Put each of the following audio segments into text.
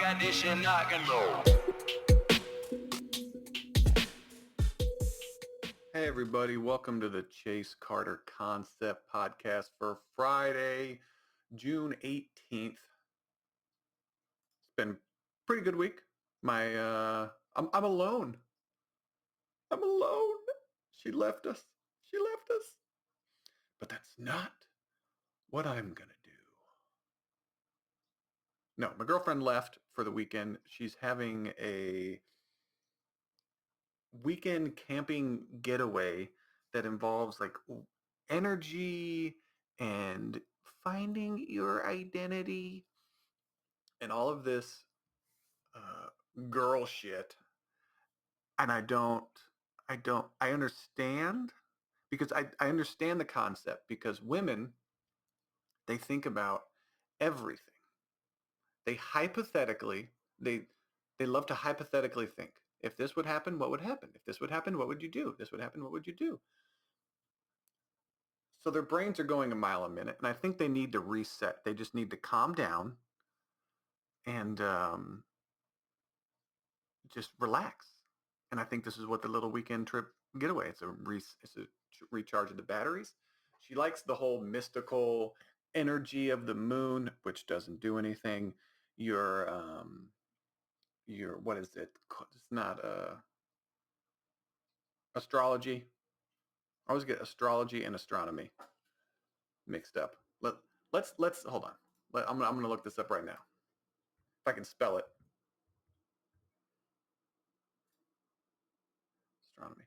edition rock and roll. Hey everybody, welcome to the Chase Carter Concept Podcast for Friday, June 18th. It's been a pretty good week. I'm alone. I'm alone. She left us. But that's not what I'm gonna do. No, my girlfriend left for the weekend. She's having a weekend camping getaway that involves like energy and finding your identity and all of this girl shit. And I understand because I understand the concept because women, they think about everything. They hypothetically, they, they love to hypothetically think. If this would happen, what would happen? If this would happen, what would you do? If this would happen, what would you do? So their brains are going a mile a minute, and I think they need to reset. They just need to calm down and just relax. And I think this is what the little weekend trip getaway. It's a recharge of the batteries. She likes the whole mystical energy of the moon, which doesn't do anything. Your what is it? It's not astrology. I always get astrology and astronomy mixed up. Let's hold on. I'm gonna look this up right now. If I can spell it. Astronomy.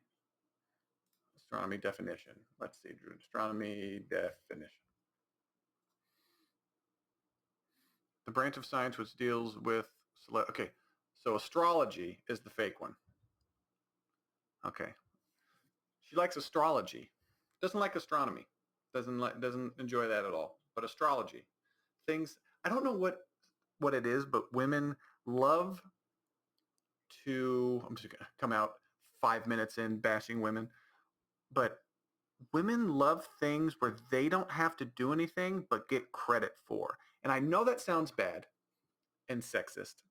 Astronomy definition. Let's see. Astronomy definition. The branch of science which deals with okay. So astrology is the fake one. Okay. She likes astrology. Doesn't like astronomy. Doesn't enjoy that at all. But astrology. Things I don't know what it is, but women love to I'm just gonna come out 5 minutes in bashing women. But women love things where they don't have to do anything but get credit for. And I know that sounds bad and sexist,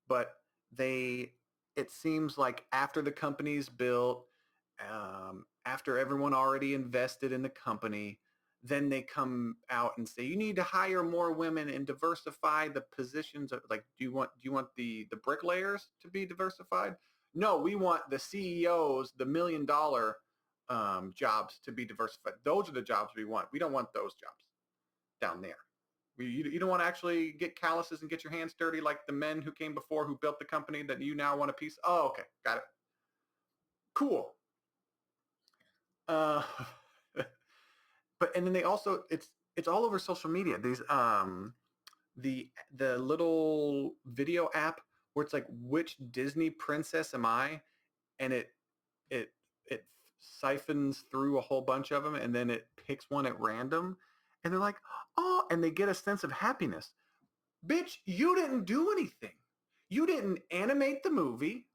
but it seems like after the company's built, after everyone already invested in the company, then they come out and say you need to hire more women and diversify the positions of, like, do you want the bricklayers to be diversified? No, we want the CEOs, the $1 million jobs to be diversified. Those are the jobs we want. We don't want those jobs down there. You don't want to actually get calluses and get your hands dirty like the men who came before who built the company that you now want a piece. Oh, okay. Got it. Cool. Uh, but and then they also it's all over social media. These the little video app where it's like which Disney princess am I, and it it siphons through a whole bunch of them and then it picks one at random and they're like, oh, and they get a sense of happiness. Bitch, you didn't do anything. You didn't animate the movie.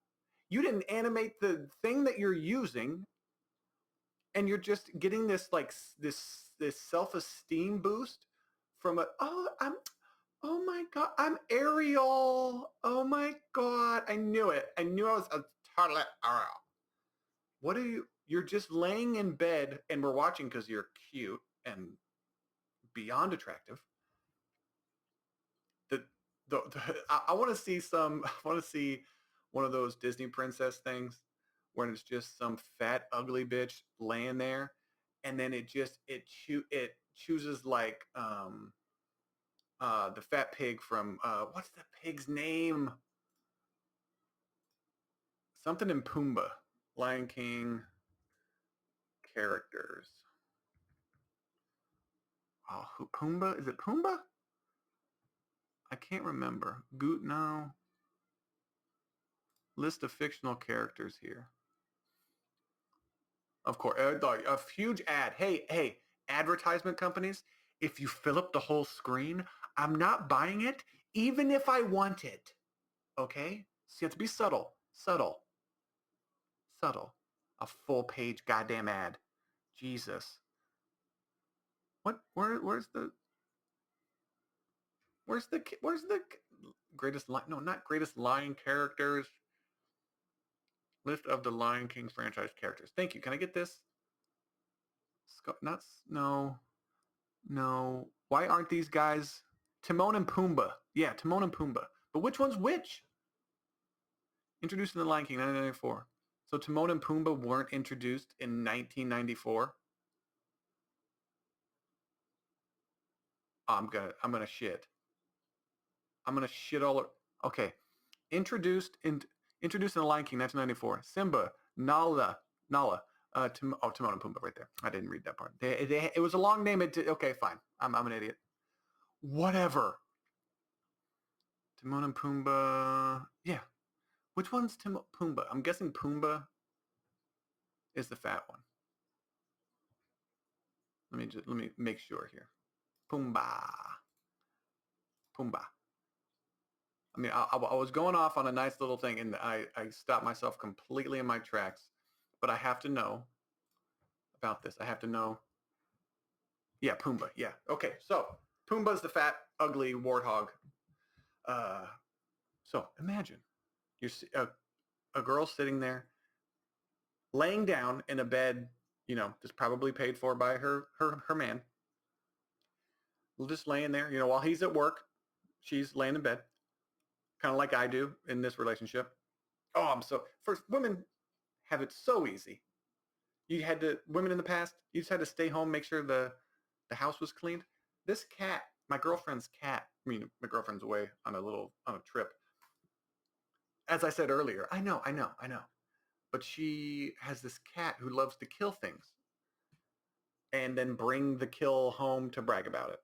You didn't animate the thing that you're using. And you're just getting this like this self-esteem boost from oh my God, I'm Ariel. Oh my God, I knew it. I knew I was a totally Ariel. What are you're just laying in bed and we're watching because you're cute and beyond attractive. I want to see one of those Disney princess things when it's just some fat ugly bitch laying there, and then it chooses like the fat pig from what's the pig's name? Something in Pumbaa, Lion King characters. Oh, Pumbaa? Is it Pumbaa? I can't remember. No. List of fictional characters here. Of course, a huge ad. Hey, advertisement companies, if you fill up the whole screen, I'm not buying it, even if I want it. Okay? So you have to be subtle. A full page goddamn ad. Jesus. What? Where's the no, not greatest Lion characters. List of the Lion King franchise characters. Thank you. Can I get this? No. Why aren't these guys Timon and Pumbaa? Yeah, Timon and Pumbaa. But which one's which? Introduced in the Lion King 1994. So Timon and Pumbaa weren't introduced in 1994. I'm gonna shit. I'm gonna shit all. Okay, introduced in the Lion King 1994. Simba, Nala. Timon and Pumbaa right there. I didn't read that part. It was a long name. Okay, fine. I'm an idiot. Whatever. Timon and Pumbaa. Yeah. Which one's Pumbaa? I'm guessing Pumbaa is the fat one. Let me make sure here. Pumbaa. I mean, I was going off on a nice little thing, and I stopped myself completely in my tracks. But I have to know about this. I have to know. Yeah, Pumbaa. Yeah. Okay. So Pumbaa's the fat, ugly warthog. So imagine you're a girl sitting there, laying down in a bed, just probably paid for by her man. Just laying there, while he's at work, she's laying in bed, kind of like I do in this relationship. Oh, first, women have it so easy. Women in the past, you just had to stay home, make sure the house was cleaned. This cat, my girlfriend's cat, my girlfriend's away on a trip. As I said earlier, I know. But she has this cat who loves to kill things and then bring the kill home to brag about it.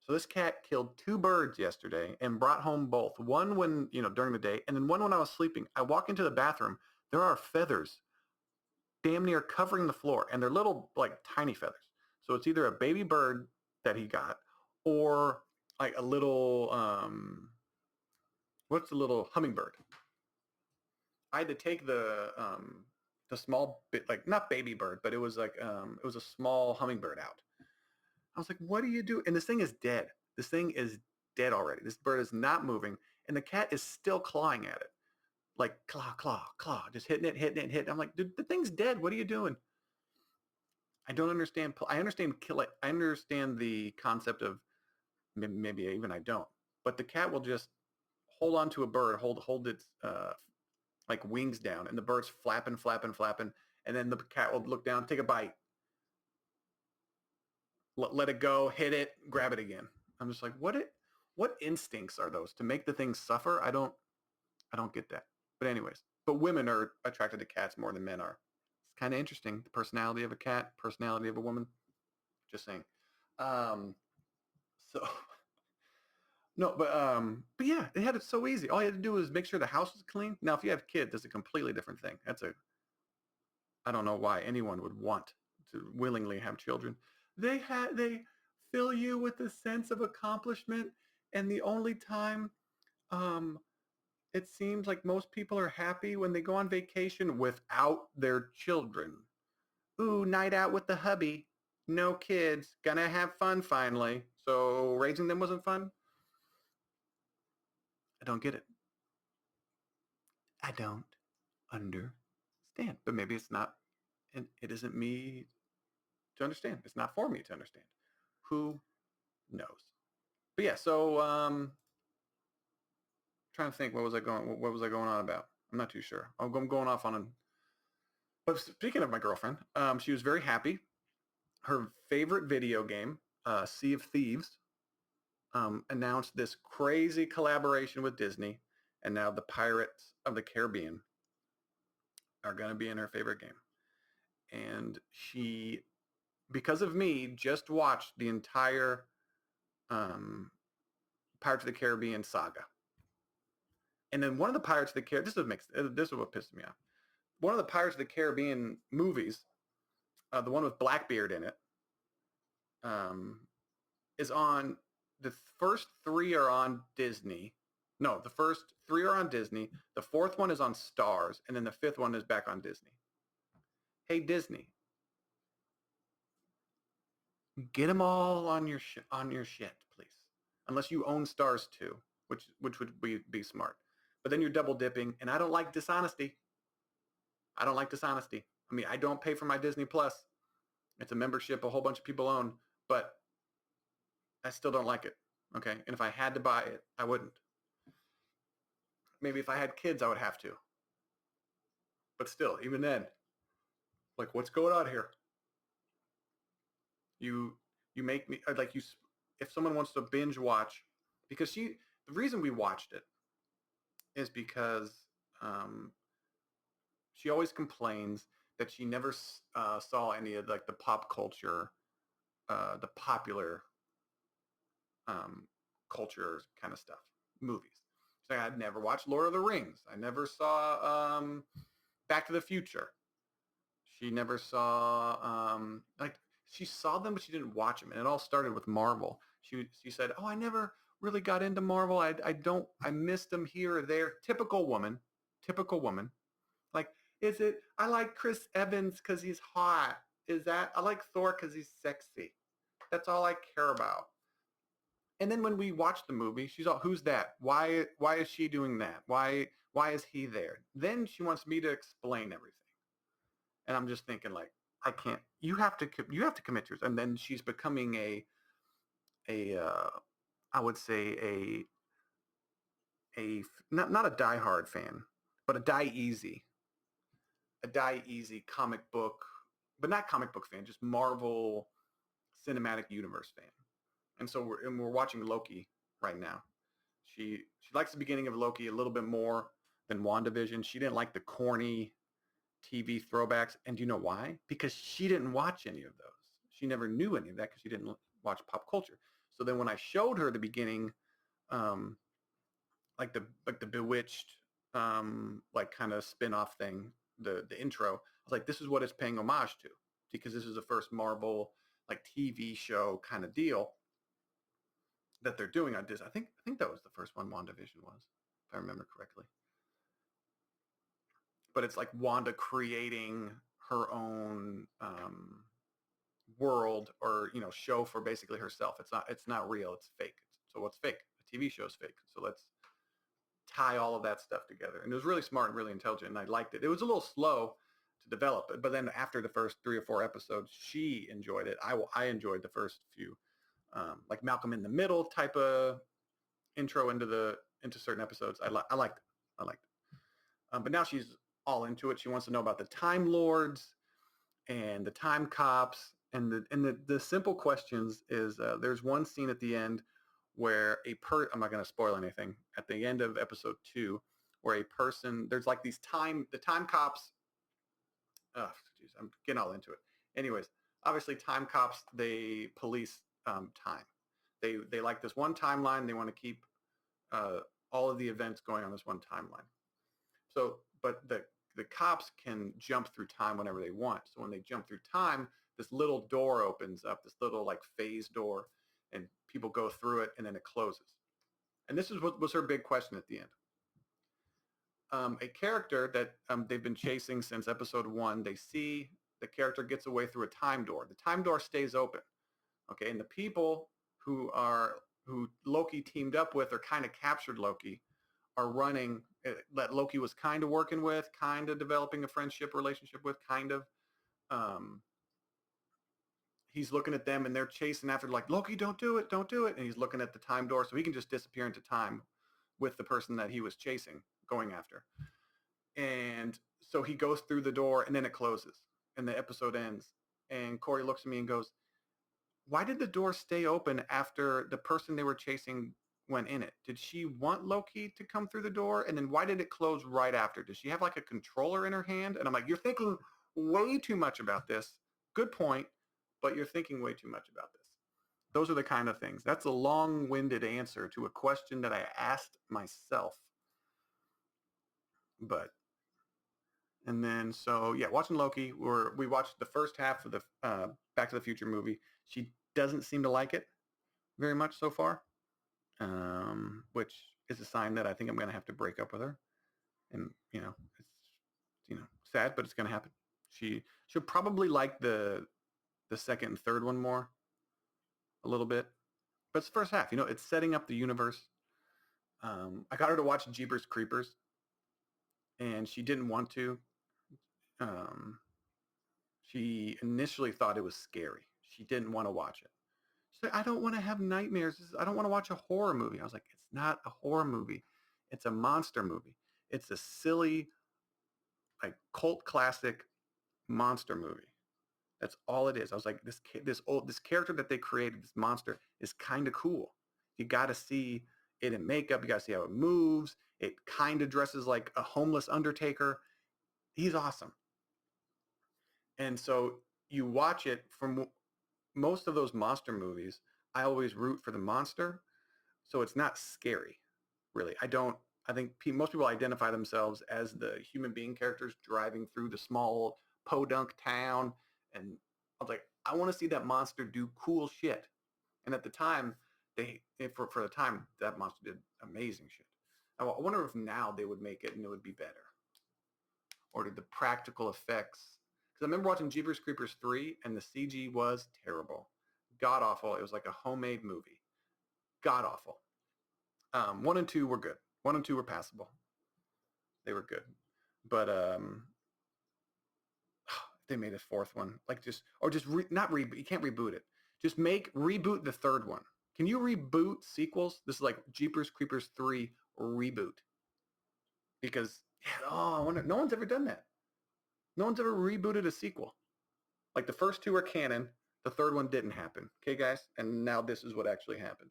So this cat killed 2 birds yesterday and brought home both. One when, during the day, and then one when I was sleeping. I walk into the bathroom. There are feathers damn near covering the floor, and they're little, like, tiny feathers. So it's either a baby bird that he got or like a little, what's the little hummingbird? I had to take the small bit, like, not baby bird, but it was like, it was a small hummingbird out. I was like, what do you do? And this thing is dead. This thing is dead already. This bird is not moving. And the cat is still clawing at it. Like, claw, just hitting it. I'm like, dude, the thing's dead. What are you doing? I don't understand. I understand kill it. I understand the concept of, maybe even I don't. But the cat will just hold on to a bird, hold its like wings down, and the bird's flapping. And then the cat will look down, take a bite, let it go, hit it, grab it again. I'm just like, what instincts are those to make the thing suffer? I don't get that. But anyways, women are attracted to cats more than men are. It's kind of interesting. The personality of a cat, personality of a woman. Just saying. So no, but yeah, they had it so easy. All you had to do was make sure the house was clean. Now, if you have kids, it's a completely different thing. I don't know why anyone would want to willingly have children. They fill you with a sense of accomplishment, and the only time it seems like most people are happy when they go on vacation without their children. Ooh, night out with the hubby. No kids. Gonna have fun finally. So raising them wasn't fun? I don't get it. I don't understand. But maybe it's not, and it isn't me to understand. It's not for me to understand. Who knows? But yeah, so trying to think, what was I going on about? I'm not too sure. I'm going off on a. But speaking of my girlfriend, she was very happy. Her favorite video game, Sea of Thieves, announced this crazy collaboration with Disney, and now the Pirates of the Caribbean are going to be in her favorite game. And she, because of me, just watched the entire Pirates of the Caribbean saga. And then one of the Pirates of the Caribbean, this is what pissed me off. One of the Pirates of the Caribbean movies, the one with Blackbeard in it, is on, the first 3 are on Disney. No, the first 3 are on Disney. The 4th one is on Stars, and then the 5th one is back on Disney. Hey, Disney, get them all on your shit, please. Unless you own Stars too. which would be smart. But then you're double dipping, and I don't like dishonesty. I don't like dishonesty. I mean, I don't pay for my Disney Plus. It's a membership a whole bunch of people own, but I still don't like it. Okay, and if I had to buy it, I wouldn't. Maybe if I had kids, I would have to. But still, even then, like, what's going on here? You make me like you. If someone wants to binge watch, because the reason we watched it is because um, she always complains that she never saw any of like the pop culture, the popular culture kind of stuff, movies. She's like, I'd never watched Lord of the Rings. I never saw Back to the Future. She never saw like she saw them, but she didn't watch them. And it all started with Marvel. She said, "Oh, I never really got into Marvel. I missed them here or there." Typical woman. Typical woman. Like, is it? I like Chris Evans because he's hot. Is that? I like Thor because he's sexy. That's all I care about. And then when we watch the movie, she's all, "Who's that? Why is she doing that? Why is he there?" Then she wants me to explain everything. And I'm just thinking like, I can't. You have to commit to yours. And then she's becoming I would say not a diehard fan, but a die easy comic book, but not comic book fan, just Marvel Cinematic Universe fan. And so we're watching Loki right now. She likes the beginning of Loki a little bit more than WandaVision. She didn't like the corny TV throwbacks. And do you know why? Because she didn't watch any of those. She never knew any of that because she didn't watch pop culture. So then when I showed her the beginning, um, like the Bewitched, like kind of spin-off thing, the intro, I was like, this is what it's paying homage to, because this is the first Marvel like TV show kind of deal that they're doing on Disney. I think that was the first one WandaVision was, if I remember correctly. But it's like Wanda creating her own world, or show for basically herself. It's not real. It's fake. So what's fake? The TV show is fake. So let's tie all of that stuff together. And it was really smart and really intelligent, and I liked it. It was a little slow to develop, but then after the first 3 or 4 episodes, she enjoyed it. I enjoyed the first few, like Malcolm in the Middle type of intro into certain episodes. I liked it. I liked it. But now she's all into it. She wants to know about the Time Lords and the Time Cops, and the simple questions is there's one scene at the end where I'm not going to spoil anything, at the end of episode 2, where a person, there's like the Time Cops. Oh, geez, I'm getting all into it. Anyways, obviously Time Cops, they police time. They like this one timeline. They want to keep all of the events going on this one timeline. So, but the cops can jump through time whenever they want. So when they jump through time, this little door opens up, this little like phase door, and people go through it, and then it closes. And this is what was her big question at the end. A character that they've been chasing since episode 1, they see the character gets away through a time door. The time door stays open. Okay, and the people who Loki teamed up with, or kind of captured Loki, are running, that Loki was kind of working with, kind of developing a friendship relationship with, kind of. He's looking at them, and they're chasing after, like, Loki, don't do it, don't do it. And he's looking at the time door, so he can just disappear into time with the person that he was chasing, going after. And so he goes through the door, and then it closes, and the episode ends. And Corey looks at me and goes, why did the door stay open after the person they were chasing went in it? Did she want Loki to come through the door? And then why did it close right after? Does she have like a controller in her hand? And I'm like, you're thinking way too much about this. Good point, but you're thinking way too much about this. Those are the kind of things. That's a long-winded answer to a question that I asked myself. And then, so yeah, watching Loki, we watched the first half of the Back to the Future movie. She doesn't seem to like it very much so far, which is a sign that I think I'm going to have to break up with her. And, it's, sad, but it's going to happen. She'll probably like the second and third one more, a little bit. But it's the first half. It's setting up the universe. I got her to watch Jeepers Creepers, and she didn't want to. She initially thought it was scary. She didn't want to watch it. She's like, I don't want to have nightmares. I don't want to watch a horror movie. I was like, it's not a horror movie. It's a monster movie. It's a silly, like cult classic monster movie. That's all it is. I was like, this character that they created, this monster, is kind of cool. You got to see it in makeup. You got to see how it moves. It kind of dresses like a homeless Undertaker. He's awesome. And so you watch it from most of those monster movies. I always root for the monster, so it's not scary, really. I think most people identify themselves as the human being characters driving through the small podunk town, and I was like, I want to see that monster do cool shit. And at the time, for the time, that monster did amazing shit. I wonder if now they would make it and it would be better, or did the practical effects? Because I remember watching Jeepers Creepers 3, and the CG was terrible, god awful. It was like a homemade movie, god awful. 1 and 2 were good. 1 and 2 were passable. They were good, but they made a fourth one, like not reboot. You can't reboot it. Just reboot the third one. Can you reboot sequels? This is like Jeepers Creepers 3 reboot. Because I wonder, no one's ever done that. No one's ever rebooted a sequel. Like the first 2 are canon. The third one didn't happen. Okay, guys? And now this is what actually happened.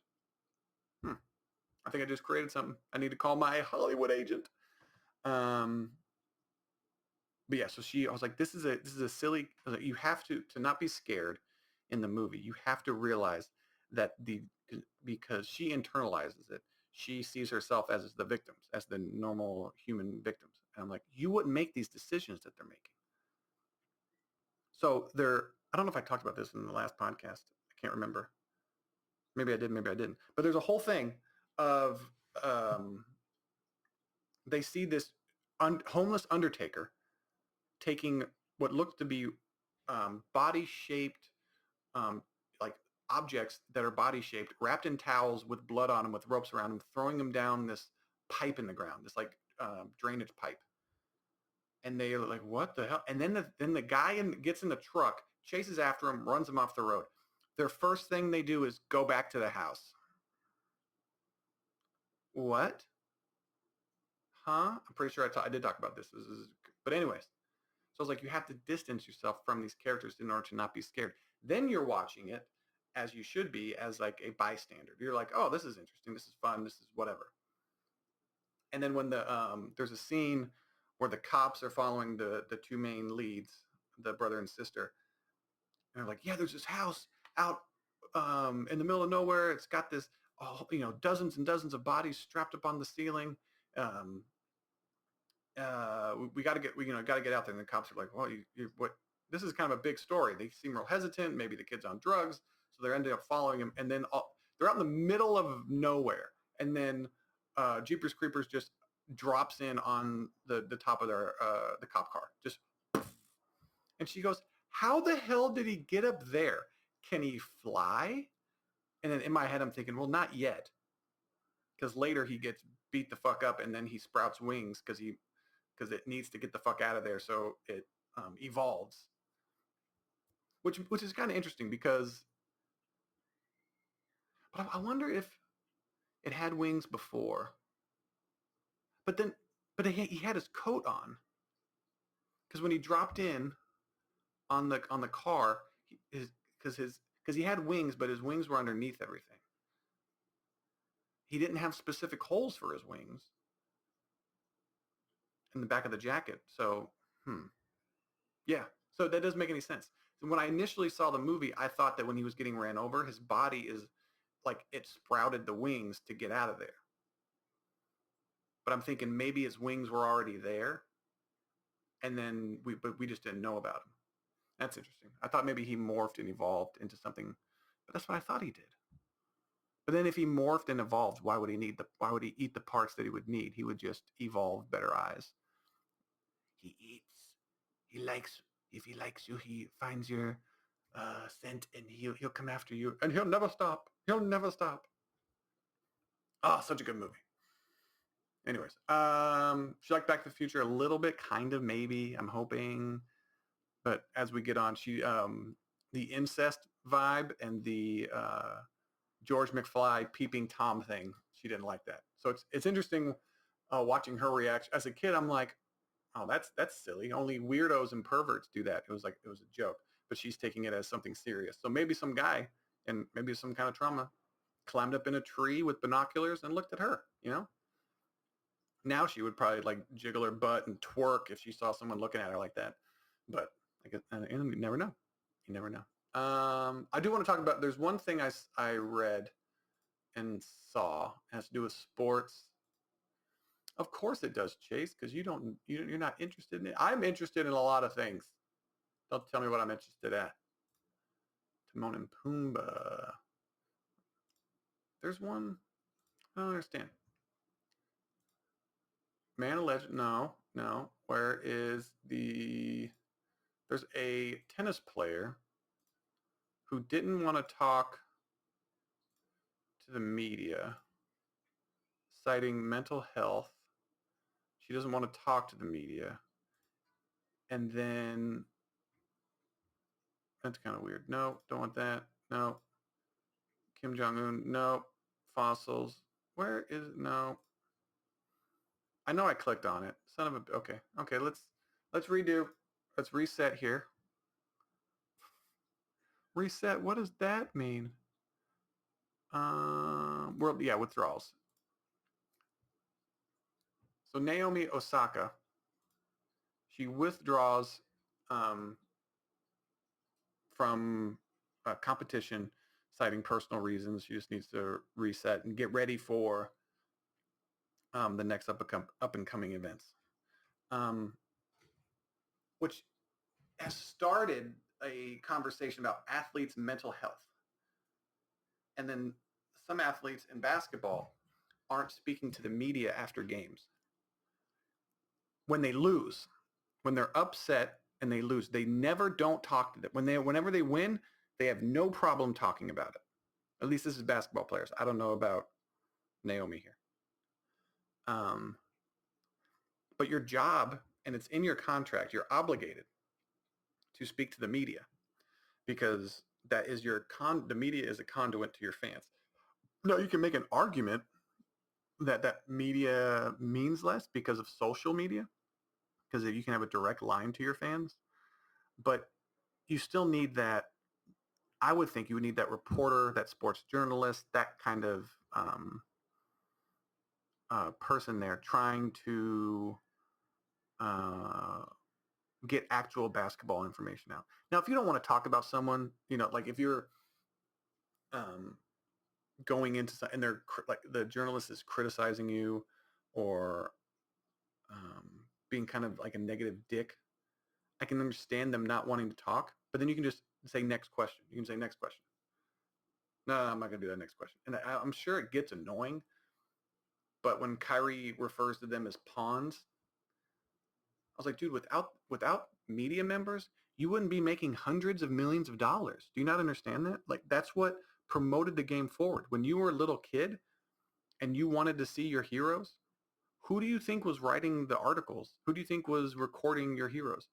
I think I just created something. I need to call my Hollywood agent. But yeah, so I was like, this is a silly, you have to not be scared in the movie. You have to realize that because she internalizes it, she sees herself as the victims, as the normal human victims. And I'm like, you wouldn't make these decisions that they're making. So I don't know if I talked about this in the last podcast. I can't remember. Maybe I did, maybe I didn't. But there's a whole thing of they see this homeless Undertaker taking what looks to be body-shaped, like objects that are body-shaped, wrapped in towels with blood on them, with ropes around them, throwing them down this pipe in the ground, this like drainage pipe. And they're like, what the hell? And then the guy gets in the truck, chases after him, runs him off the road. Their first thing they do is go back to the house. What? Huh? I'm pretty sure I did talk about this. But anyways, so I was like, you have to distance yourself from these characters in order to not be scared. Then you're watching it, as you should be, as like a bystander. You're like, oh, this is interesting. This is fun. This is whatever. And then when there's a scene where the cops are following the 2 main leads, the brother and sister, and they're like, yeah, there's this house out in the middle of nowhere. It's got this, dozens and dozens of bodies strapped up on the ceiling. We got to get out there. And the cops are like, well, what? This is kind of a big story. They seem real hesitant. Maybe the kid's on drugs, so they're ending up following him. And then they're out in the middle of nowhere, and then Jeepers Creepers just drops in on the top of the cop car, just. And she goes, how the hell did he get up there? Can he fly? And then in my head, I'm thinking, well, not yet. Because later he gets beat the fuck up and then he sprouts wings because it needs to get the fuck out of there. So it evolves. Which is kind of interesting because, but I wonder if it had wings before. But he had his coat on. Because when he dropped in on the car, because he had wings, but his wings were underneath everything. He didn't have specific holes for his wings in the back of the jacket. So, yeah. So that doesn't make any sense. So when I initially saw the movie, I thought that when he was getting ran over, his body is like it sprouted the wings to get out of there. But I'm thinking maybe his wings were already there, and then we just didn't know about him. That's interesting. I thought maybe he morphed and evolved into something, but that's what I thought he did. But then if he morphed and evolved, why would he eat the parts that he would need? He would just evolve better eyes. He eats. He likes. If he likes you, he finds your scent and he'll come after you, and he'll never stop. He'll never stop. Oh, such a good movie. Anyways, she liked Back to the Future a little bit, kind of, maybe. I'm hoping, but as we get on, she the incest vibe and the George McFly peeping Tom thing, she didn't like that. So it's interesting watching her reaction. As a kid, I'm like, oh, that's silly. Only weirdos and perverts do that. It was a joke, but she's taking it as something serious. So maybe some guy and maybe some kind of trauma climbed up in a tree with binoculars and looked at her. Now she would probably like jiggle her butt and twerk if she saw someone looking at her like that. But I guess, you never know. You never know. I do want to talk about. There's one thing I read and saw. It has to do with sports. Of course it does, Chase, because you're not interested in it. I'm interested in a lot of things. Don't tell me what I'm interested at. Timon and Pumbaa. There's one. I don't understand. Man of Legend. No. Where is the... There's a tennis player who didn't want to talk to the media, citing mental health. She doesn't want to talk to the media. And then... That's kind of weird. No, don't want that. No. Kim Jong-un. No. Fossils. Where is... No. I know I clicked on it. Son of a... Okay, let's redo. Let's reset here. Reset, what does that mean? Withdrawals. So Naomi Osaka, she withdraws from competition, citing personal reasons. She just needs to reset and get ready for the next up and coming events, which has started a conversation about athletes' mental health. And then some athletes in basketball aren't speaking to the media after games. When they lose, when they're upset and they lose, they never don't talk to them. Whenever they win, they have no problem talking about it. At least this is basketball players. I don't know about Naomi here. But your job, and it's in your contract, you're obligated to speak to the media because that is the media is a conduit to your fans. No, you can make an argument that media means less because of social media, because you can have a direct line to your fans, but you still need that. I would think you would need that reporter, that sports journalist, that kind of person there trying to get actual basketball information out. Now, if you don't want to talk about someone, like if you're going into and they're like the journalist is criticizing you or being kind of like a negative dick, I can understand them not wanting to talk, but then you can just say next question. You can say next question. No, I'm not going to do that next question. And I'm sure it gets annoying, but when Kyrie refers to them as pawns, I was like, dude, without media members, you wouldn't be making hundreds of millions of dollars. Do you not understand that? Like, that's what promoted the game forward. When you were a little kid and you wanted to see your heroes, who do you think was writing the articles? Who do you think was recording your heroes?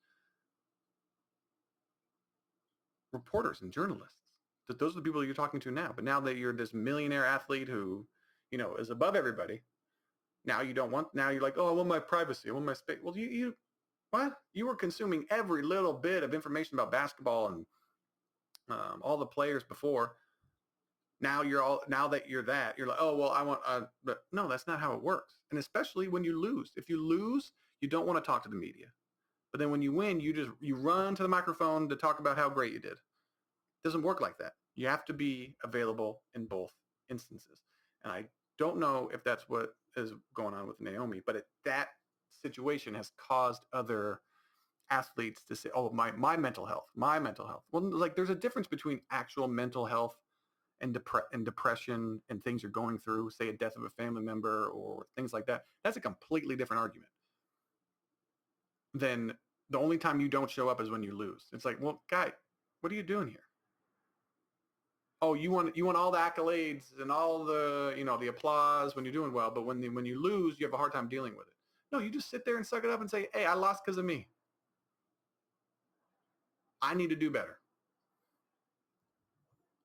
Reporters and journalists. Those are the people you're talking to now. But now that you're this millionaire athlete who, is above everybody, now you're like, oh, I want my privacy. I want my space. Well, what? You were consuming every little bit of information about basketball and all the players before. Now that you're like, oh, well, I want, but no, that's not how it works. And especially when you lose. If you lose, you don't want to talk to the media. But then when you win, you run to the microphone to talk about how great you did. It doesn't work like that. You have to be available in both instances. And I don't know if that's what is going on with Naomi, but that situation has caused other athletes to say, oh, my mental health. Well, like there's a difference between actual mental health and depression and things you're going through, say a death of a family member or things like that. That's a completely different argument than the only time you don't show up is when you lose. It's like, well, guy, what are you doing here? oh, you want all the accolades and all the the applause when you're doing well, but when you lose, you have a hard time dealing with it. No, you just sit there and suck it up and say, hey, I lost because of me. I need to do better.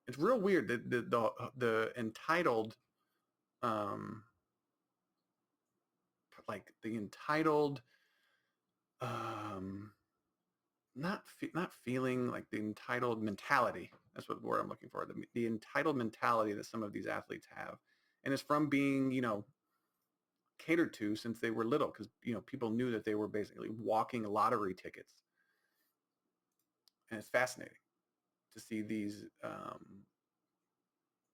It's real weird that the entitled, um, like the entitled, um, not feeling like the entitled mentality. That's what word I'm looking for. The entitled mentality that some of these athletes have, and it's from being catered to since they were little, because people knew that they were basically walking lottery tickets, and it's fascinating to see these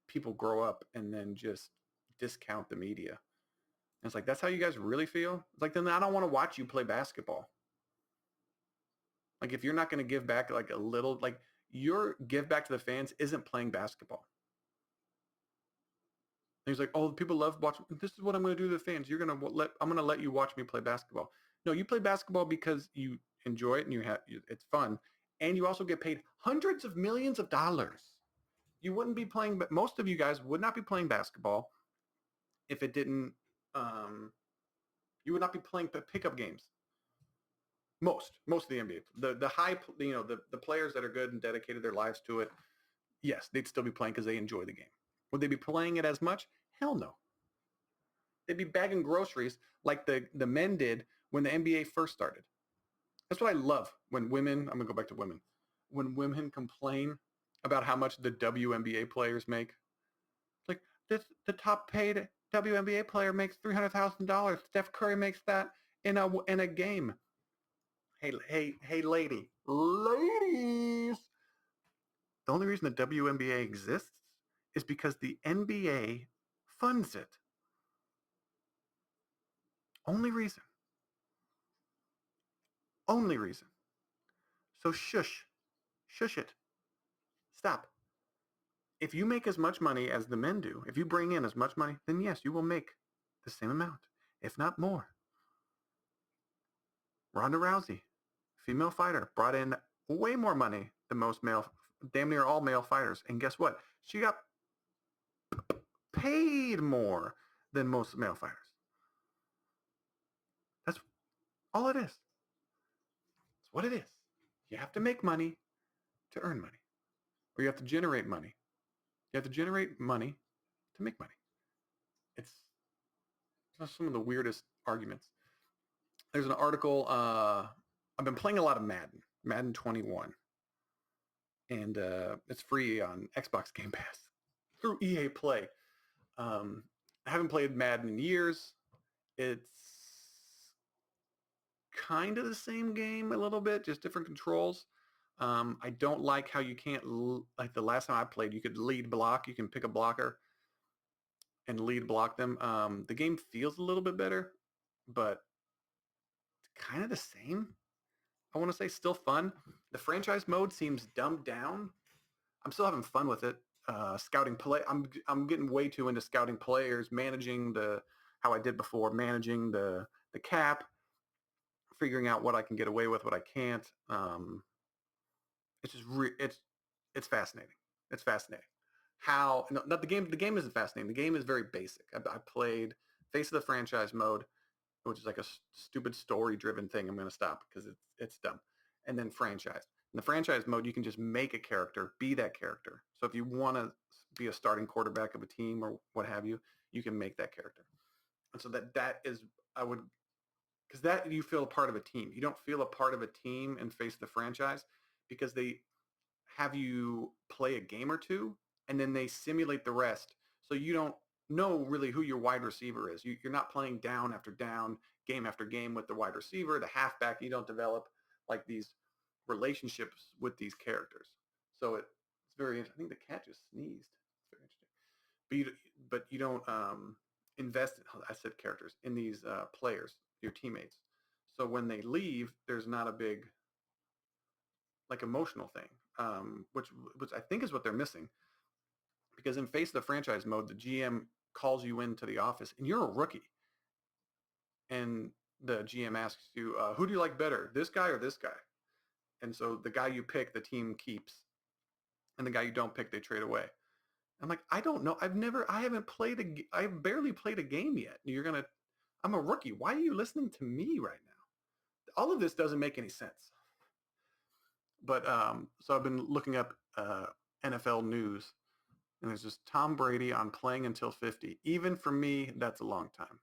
people grow up and then just discount the media. And it's like, that's how you guys really feel? It's like, then I don't want to watch you play basketball. Like, if you're not going to give back like a little, like your give back to the fans isn't playing basketball. And he's like, oh, people love watching. This is what I'm going to do to the fans. I'm going to let you watch me play basketball. No, you play basketball because you enjoy it and it's fun. And you also get paid hundreds of millions of dollars. You wouldn't be playing, but most of you guys would not be playing basketball if it didn't, you would not be playing pickup games. Most of the NBA, the high, the players that are good and dedicated their lives to it, yes, they'd still be playing because they enjoy the game. Would they be playing it as much? Hell no. They'd be bagging groceries like the men did when the NBA first started. That's what I love when women, I'm going to go back to women, when women complain about how much the WNBA players make. Like, the top paid WNBA player makes $300,000. Steph Curry makes that in a game. Hey, ladies. The only reason the WNBA exists is because the NBA funds it. Only reason. Only reason. So shush it. Stop. If you make as much money as the men do, if you bring in as much money, then yes, you will make the same amount, if not more. Ronda Rousey, female fighter, brought in way more money than most damn near all male fighters. And guess what? She got paid more than most male fighters. That's all it is. That's what it is. You have to make money to earn money, or you have to generate money. You have to generate money to make money. It's some of the weirdest arguments. There's an article. I've been playing a lot of Madden 21, and it's free on Xbox Game Pass through EA Play. I haven't played Madden in years. It's kind of the same game a little bit, just different controls. I don't like how you can't, like the last time I played, you could lead block. You can pick a blocker and lead block them. The game feels a little bit better, but it's kind of the same. I want to say still fun. The franchise mode seems dumbed down. I'm still having fun with it. Scouting play. I'm getting way too into scouting players, managing how I did before, managing the cap, figuring out what I can get away with, what I can't. It's just it's fascinating. It's fascinating. How not the game. The game isn't fascinating. The game is very basic. I played Face of the Franchise mode, which is like a stupid story-driven thing. I'm going to stop because it's dumb. And then franchise. In the franchise mode, you can just make a character, be that character. So if you want to be a starting quarterback of a team or what have you, you can make that character. And so that is, I would, because that you feel a part of a team. You don't feel a part of a team and Face the Franchise because they have you play a game or two and then they simulate the rest. So you don't know really who your wide receiver is. You're not playing down after down, game after game with the wide receiver, the halfback. You don't develop like these relationships with these characters. So it's very interesting. I think the cat just sneezed. It's very interesting. But you don't invest, I said characters, in these players, your teammates. So when they leave, there's not a big like emotional thing, which I think is what they're missing. Because in Face of the Franchise mode, the GM calls you into the office and you're a rookie. And the GM asks you, who do you like better, this guy or this guy? And so the guy you pick, the team keeps. And the guy you don't pick, they trade away. I'm like, I don't know. I haven't played I've barely played a game yet. I'm a rookie. Why are you listening to me right now? All of this doesn't make any sense. But so I've been looking up NFL news, and there's just Tom Brady on playing until 50. Even for me, that's a long time.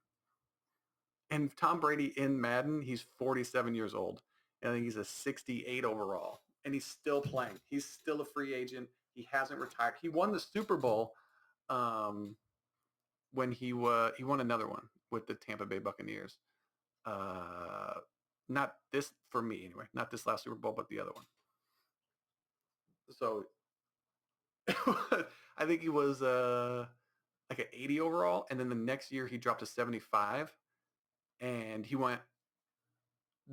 And Tom Brady in Madden, he's 47 years old. And I think he's a 68 overall. And he's still playing. He's still a free agent. He hasn't retired. He won the Super Bowl um, when he won another one with the Tampa Bay Buccaneers. Uh, not this for me anyway. Not this last Super Bowl, but the other one. So I think he was like an 80 overall, and then the next year he dropped to 75, and he went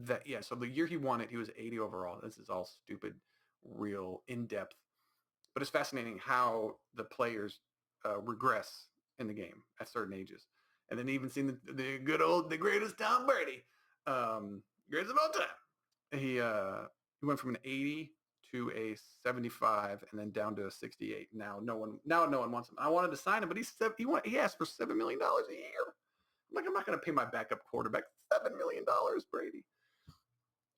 that yeah. So the year he won it, he was 80 overall. This is all stupid, real in depth, but it's fascinating how the players regress in the game at certain ages, and then even seen the greatest Tom Brady, greatest of all time. He went from an 80 to a 75 and then down to a 68. Now no one wants him. I wanted to sign him, but he asked for $7 million a year. I'm like, I'm not going to pay my backup quarterback $7 million, Brady.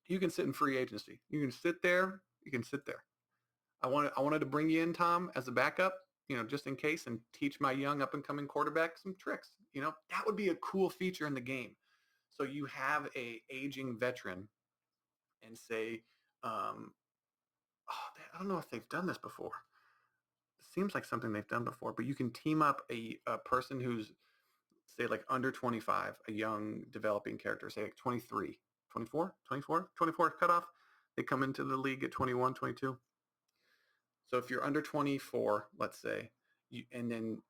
You can sit in free agency. You can sit there. You can sit there. I wanted to bring you in, Tom, as a backup, just in case, and teach my young up and coming quarterback some tricks. That would be a cool feature in the game. So you have a aging veteran and say, I don't know if they've done this before. It seems like something they've done before, but you can team up a person who's, say, like under 25, a young developing character, say like 23, 24 cutoff. They come into the league at 21, 22. So if you're under 24, let's say, and then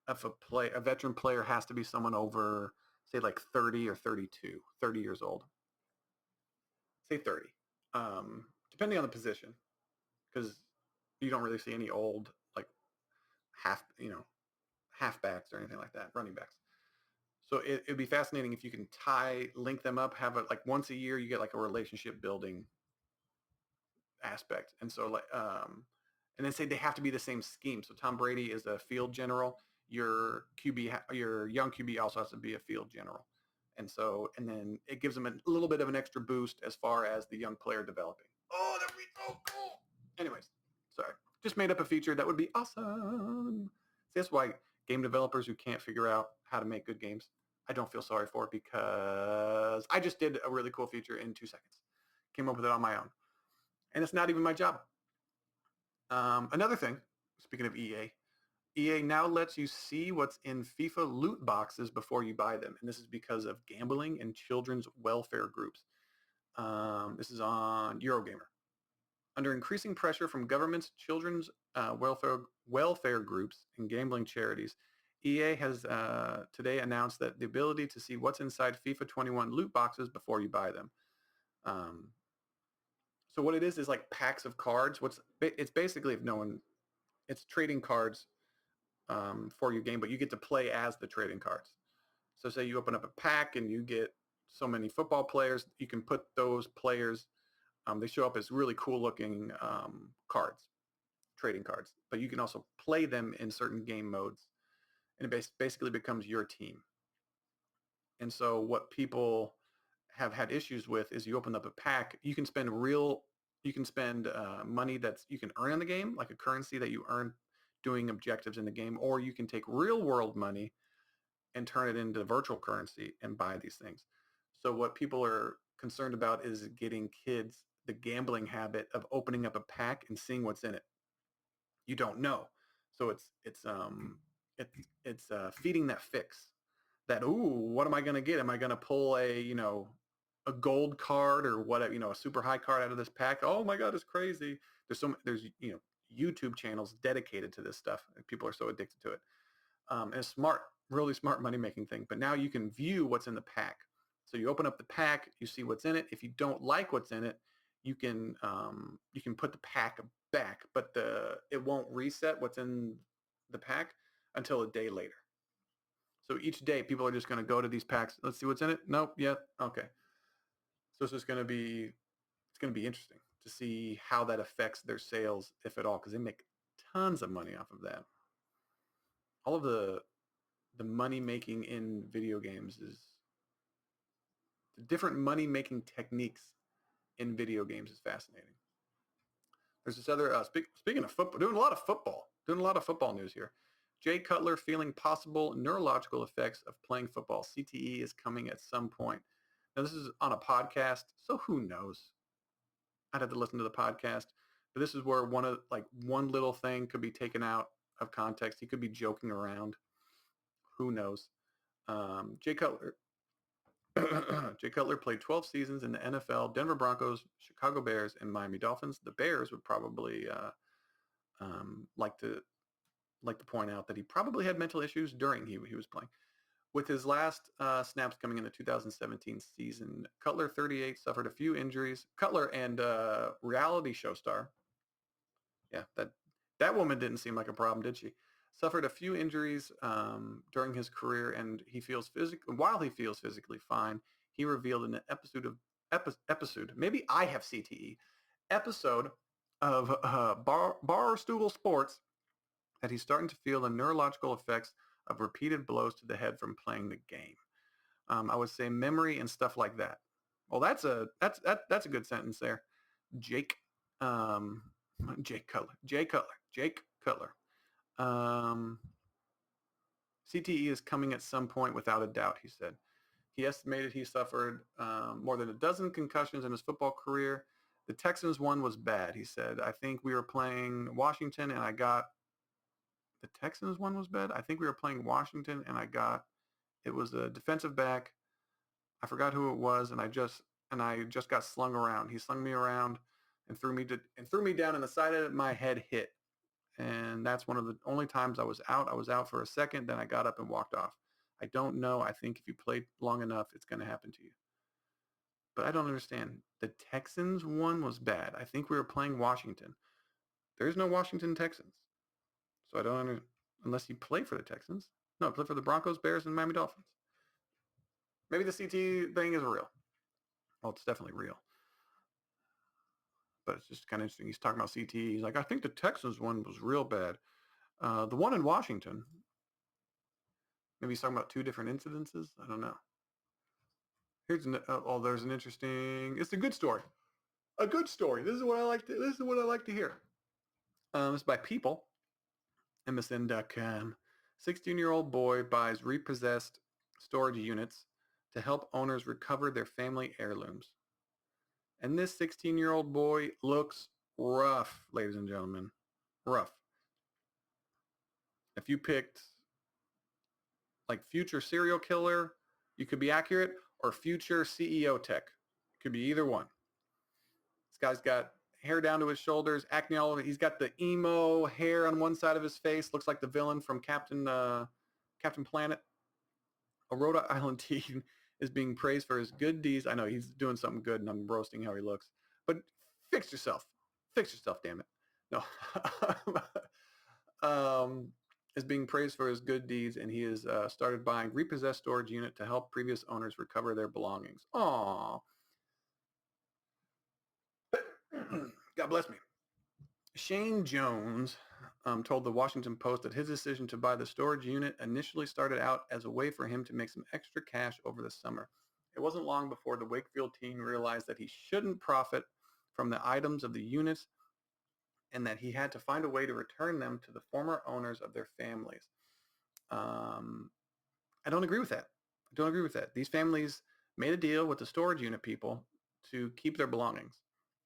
if a veteran player has to be someone over, say, like 30 or 32, 30 years old. Say 30, depending on the position, because you don't really see any old like half, halfbacks or anything like that, running backs. So it'd be fascinating if you can link them up, have it like once a year, you get like a relationship building aspect. And so and then say they have to be the same scheme. So Tom Brady is a field general. Your your young QB also has to be a field general. And then it gives them a little bit of an extra boost as far as the young player developing. Oh, that'd be so cool. Anyways, sorry. Just made up a feature that would be awesome. See, that's why game developers who can't figure out how to make good games, I don't feel sorry for, because I just did a really cool feature in 2 seconds. Came up with it on my own. And it's not even my job. Another thing, speaking of EA now lets you see what's in FIFA loot boxes before you buy them. And this is because of gambling and children's welfare groups. This is on Eurogamer. Under increasing pressure from governments, children's welfare groups, and gambling charities, EA has today announced that the ability to see what's inside FIFA 21 loot boxes before you buy them. So what it is like packs of cards. It's basically, it's trading cards for your game, but you get to play as the trading cards. So say you open up a pack and you get so many football players, you can put those players, they show up as really cool looking cards, trading cards, but you can also play them in certain game modes, and it basically becomes your team. And so what people have had issues with is you open up a pack, you can spend money that you can earn in the game, like a currency that you earn doing objectives in the game, or you can take real world money and turn it into virtual currency and buy these things. So what people are concerned about is getting kids the gambling habit of opening up a pack and seeing what's in it. You don't know. So it's feeding that fix. That, ooh, what am I going to get? Am I going to pull a gold card or what, a super high card out of this pack? Oh my God, it's crazy. There's YouTube channels dedicated to this stuff. People are so addicted to it. And it's smart, really smart money-making thing. But now you can view what's in the pack. So you open up the pack, you see what's in it. If you don't like what's in it, you can put the pack back, but it won't reset what's in the pack until a day later. So each day, people are just going to go to these packs. Let's see what's in it. Nope. Yeah. Okay. So it's going to be interesting to see how that affects their sales, if at all, because they make tons of money off of that. all of the money making in video games is the different money making techniques in video games is fascinating. There's this other speaking of football, doing a lot of football news here. Jay Cutler feeling possible neurological effects of playing football. CTE is coming at some point. Now this is on a podcast, so who knows? I'd have to listen to the podcast, but this is where one little thing could be taken out of context. He could be joking around. Who knows? Jay Cutler. Jay Cutler played 12 seasons in the NFL, Denver Broncos, Chicago Bears, and Miami Dolphins. The Bears would probably like to point out that he probably had mental issues during he was playing. With his last snaps coming in the 2017 season, Cutler, 38, suffered a few injuries. Cutler and reality show star, yeah, that woman didn't seem like a problem, did she? Suffered a few injuries during his career, and while he feels physically fine, he revealed in an episode, maybe I have CTE, episode of Barstool Sports that he's starting to feel the neurological effects of repeated blows to the head from playing the game. I would say memory and stuff like that. Well, that's a good sentence there. Jake Cutler. CTE is coming at some point without a doubt, he said. He estimated he suffered more than a dozen concussions in his football career. The Texans one was bad, he said. I think we were playing Washington and I got the Texans one was bad. I think we were playing Washington and it was a defensive back. I forgot who it was, and I just got slung around. He slung me around and threw me down, and the side of my head hit. And that's one of the only times I was out. I was out for a second, then I got up and walked off. I don't know. I think if you play long enough, it's going to happen to you. But I don't understand. The Texans one was bad. I think we were playing Washington. There's no Washington Texans. So I don't understand. Unless you play for the Texans. No, play for the Broncos, Bears, and Miami Dolphins. Maybe the CT thing is real. Well, it's definitely real. But it's just kind of interesting. He's talking about CT. He's like, I think the Texans one was real bad. The one in Washington, maybe he's talking about two different incidences. I don't know. There's an interesting. It's a good story. A good story. This is what I like to hear. This is by People, MSN.com. 16-year-old boy buys repossessed storage units to help owners recover their family heirlooms. And this 16-year-old boy looks rough, ladies and gentlemen. Rough. If you picked like future serial killer, you could be accurate, or future CEO tech. Could be either one. This guy's got hair down to his shoulders, acne all over. He's got the emo hair on one side of his face. Looks like the villain from Captain Planet. A Rhode Island teen is being praised for his good deeds. I know he's doing something good, and I'm roasting how he looks. But fix yourself. Fix yourself, damn it. No. Is being praised for his good deeds, and he has started buying repossessed storage unit to help previous owners recover their belongings. Aww. God bless me. Shane Jones told the Washington Post that his decision to buy the storage unit initially started out as a way for him to make some extra cash over the summer. It wasn't long before the Wakefield teen realized that he shouldn't profit from the items of the units and that he had to find a way to return them to the former owners of their families. I don't agree with that. These families made a deal with the storage unit people to keep their belongings.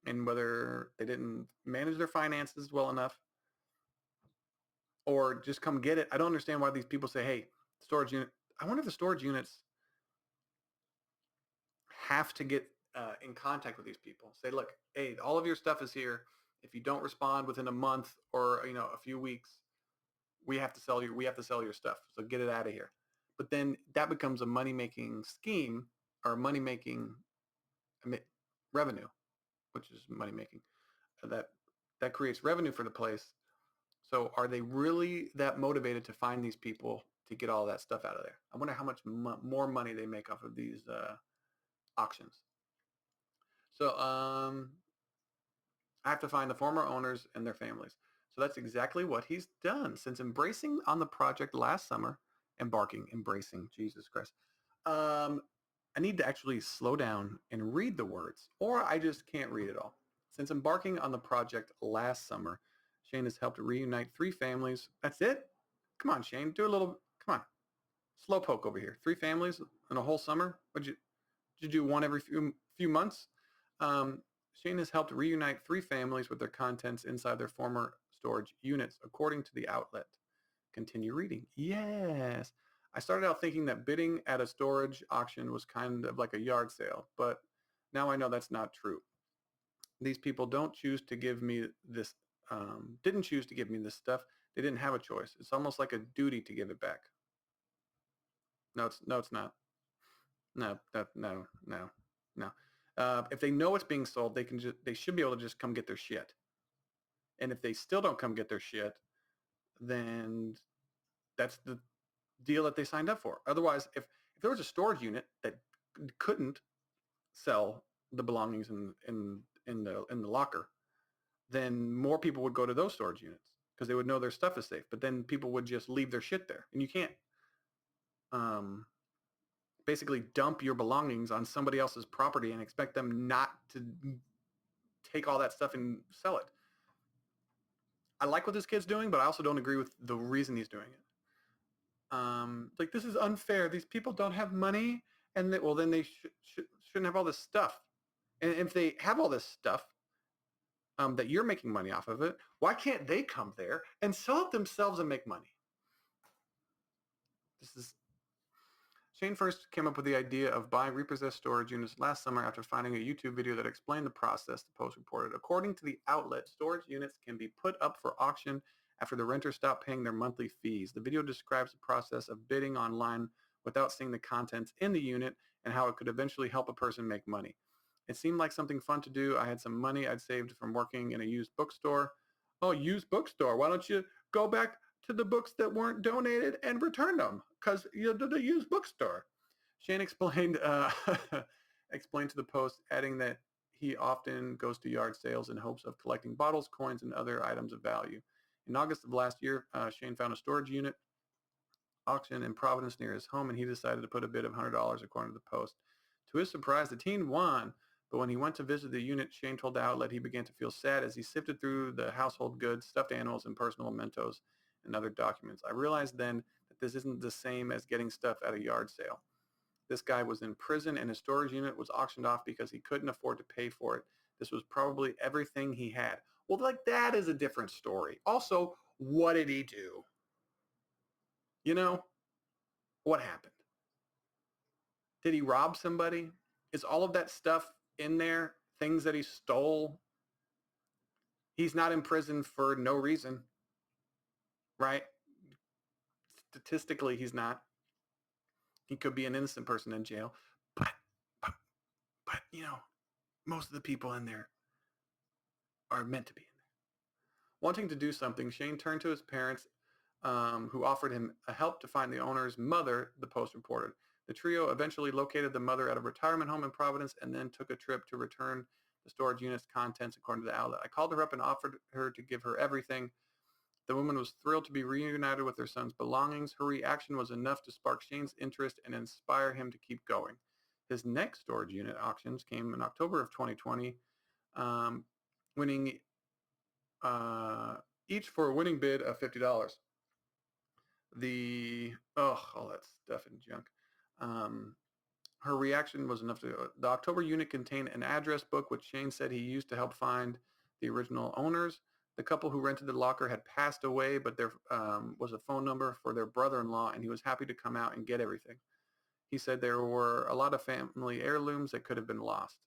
And whether they didn't manage their finances well enough or just come get it, I don't understand why these people say, hey, storage unit. I wonder if the storage units have to get in contact with these people. Say, look, hey, all of your stuff is here. If you don't respond within a month or a few weeks, we have to sell your stuff. So get it out of here. But then that becomes a money-making scheme or money-making revenue, which is money-making. That creates revenue for the place. So are they really that motivated to find these people to get all that stuff out of there? I wonder how much more money they make off of these auctions. So I have to find the former owners and their families. So that's exactly what he's done. Since embracing on the project last summer, embracing, Jesus Christ. I need to actually slow down and read the words, or I just can't read it all. Since embarking on the project last summer, Shane has helped reunite 3 families. That's it? Come on, Shane, do a little, come on. Slow poke over here. 3 families in a whole summer? Did you do one every few months? Um, Shane has helped reunite 3 families with their contents inside their former storage units, according to the outlet. Continue reading. Yes. I started out thinking that bidding at a storage auction was kind of like a yard sale, but now I know that's not true. These people don't choose to give me this, didn't choose to give me this stuff. They didn't have a choice. It's almost like a duty to give it back. No, it's not. No. If they know it's being sold, they should be able to just come get their shit. And if they still don't come get their shit, then that's the deal that they signed up for. Otherwise, if there was a storage unit that couldn't sell the belongings in the locker, then more people would go to those storage units because they would know their stuff is safe. But then people would just leave their shit there, and you can't basically dump your belongings on somebody else's property and expect them not to take all that stuff and sell it. I like what this kid's doing, but I also don't agree with the reason he's doing it. Like, this is unfair. These people don't have money, and then they shouldn't have all this stuff. And if they have all this stuff that you're making money off of it, why can't they come there and sell it themselves and make money? Shane first came up with the idea of buying repossessed storage units last summer after finding a YouTube video that explained the process, the Post reported. According to the outlet, storage units can be put up for auction after the renters stop paying their monthly fees. The video describes the process of bidding online without seeing the contents in the unit and how it could eventually help a person make money. It seemed like something fun to do. I had some money I'd saved from working in a used bookstore. Oh, used bookstore. Why don't you go back to the books that weren't donated and return them? Because you did a used bookstore. Shane explained explained to the Post, adding that he often goes to yard sales in hopes of collecting bottles, coins, and other items of value. In August of last year, Shane found a storage unit auction in Providence near his home, and he decided to put a bid of $100, according to the Post. To his surprise, the teen won, but when he went to visit the unit, Shane told the outlet he began to feel sad as he sifted through the household goods, stuffed animals, and personal mementos and other documents. I realized then that this isn't the same as getting stuff at a yard sale. This guy was in prison and his storage unit was auctioned off because he couldn't afford to pay for it. This was probably everything he had. Well, like, that is a different story. Also, what did he do? You know, what happened? Did he rob somebody? Is all of that stuff in there things that he stole? He's not in prison for no reason, right? Statistically, he's not. He could be an innocent person in jail, but but, but most of the people in there are meant to be in there. Wanting to do something, Shane turned to his parents, who offered him a help to find the owner's mother, the Post reported. The trio eventually located the mother at a retirement home in Providence and then took a trip to return the storage unit's contents, according to the outlet. I called her up and offered her to give her everything. The woman was thrilled to be reunited with her son's belongings. Her reaction was enough to spark Shane's interest and inspire him to keep going. His next storage unit auctions came in October of 2020, winning each for a winning bid of $50. All that stuff and junk. Her reaction was enough to. The October unit contained an address book, which Shane said he used to help find the original owners. The couple who rented the locker had passed away, but there was a phone number for their brother-in-law, and he was happy to come out and get everything. He said there were a lot of family heirlooms that could have been lost.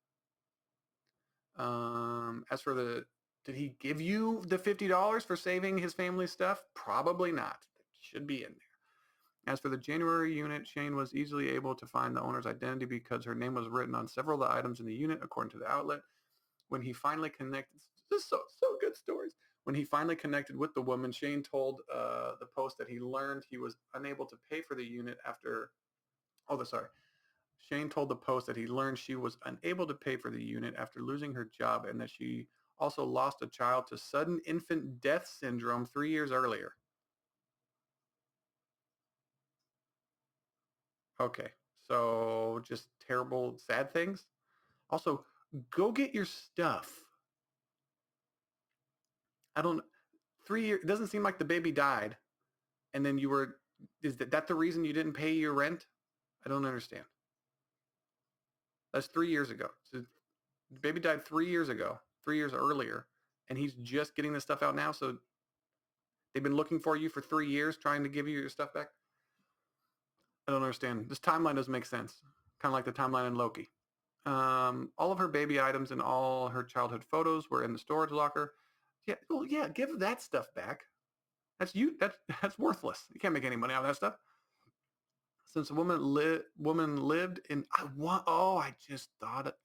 As for did he give you the $50 for saving his family's stuff? Probably not. It should be in there. As for the January unit, Shane was easily able to find the owner's identity because her name was written on several of the items in the unit, according to the outlet. When he finally connected, this is so good stories. When he finally connected with the woman, Shane told the Post that he learned he was unable to pay for the unit after. Shane told the Post that he learned she was unable to pay for the unit after losing her job and that she also lost a child to sudden infant death syndrome 3 years earlier. Okay, so just terrible, sad things. Also, go get your stuff. I don't. 3 years. It doesn't seem like the baby died, and then you were. Is that the reason you didn't pay your rent? I don't understand. That's 3 years ago. So the baby died 3 years ago, 3 years earlier, and he's just getting this stuff out now. So they've been looking for you for 3 years, trying to give you your stuff back. I don't understand. This timeline doesn't make sense. Kind of like the timeline in Loki. All of her baby items and all her childhood photos were in the storage locker. Yeah, well, yeah, give that stuff back. That's worthless. You can't make any money out of that stuff. Since the woman lived in I just thought of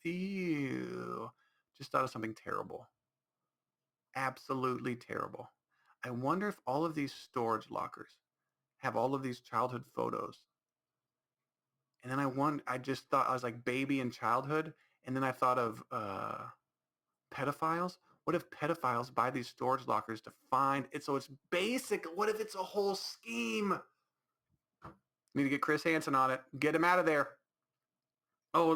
just thought of something terrible. Absolutely terrible. I wonder if all of these storage lockers have all of these childhood photos. And then I just thought, I was like baby and childhood, and then I thought of pedophiles. What if pedophiles buy these storage lockers to find it? So it's basic. What if it's a whole scheme? Need to get Chris Hansen on it. Get him out of there. Oh,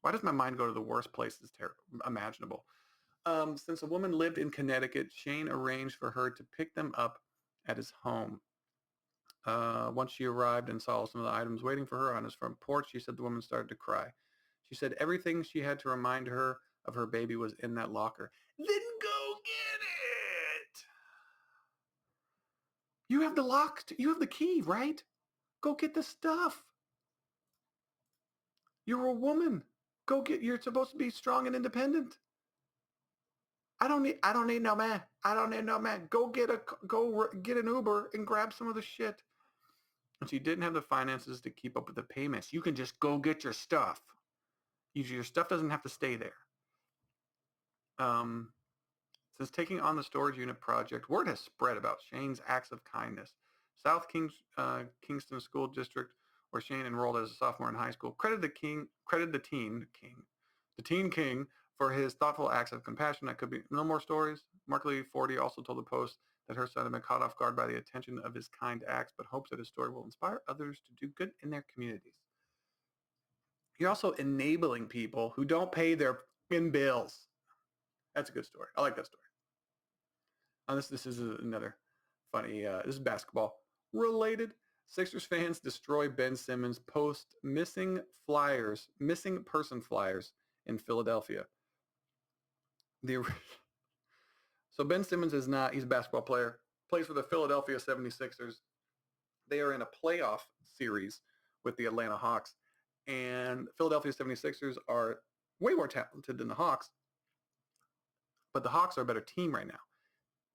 why does my mind go to the worst places imaginable? Since a woman lived in Connecticut, Shane arranged for her to pick them up at his home. Once she arrived and saw some of the items waiting for her on his front porch, she said the woman started to cry. She said everything she had to remind her of her baby was in that locker. Then go get it. You have the lock. You have the key, right? Go get the stuff. You're a woman. You're supposed to be strong and independent. I don't need no man. I don't need no man. Go get an Uber and grab some of the shit. And she didn't have the finances to keep up with the payments. You can just go get your stuff. Your stuff doesn't have to stay there. Since taking on the storage unit project, word has spread about Shane's acts of kindness. South Kingston School District, where Shane enrolled as a sophomore in high school, credited the teen king for his thoughtful acts of compassion. That could be no more stories. Markley 40 also told the Post that her son had been caught off guard by the attention of his kind acts, but hopes that his story will inspire others to do good in their communities. You're also enabling people who don't pay their bills. That's a good story. I like that story. This is another funny. This is basketball related. Sixers fans destroy Ben Simmons post missing person flyers in Philadelphia. So Ben Simmons he's a basketball player, plays for the Philadelphia 76ers. They are in a playoff series with the Atlanta Hawks, and Philadelphia 76ers are way more talented than the Hawks, but the Hawks are a better team right now.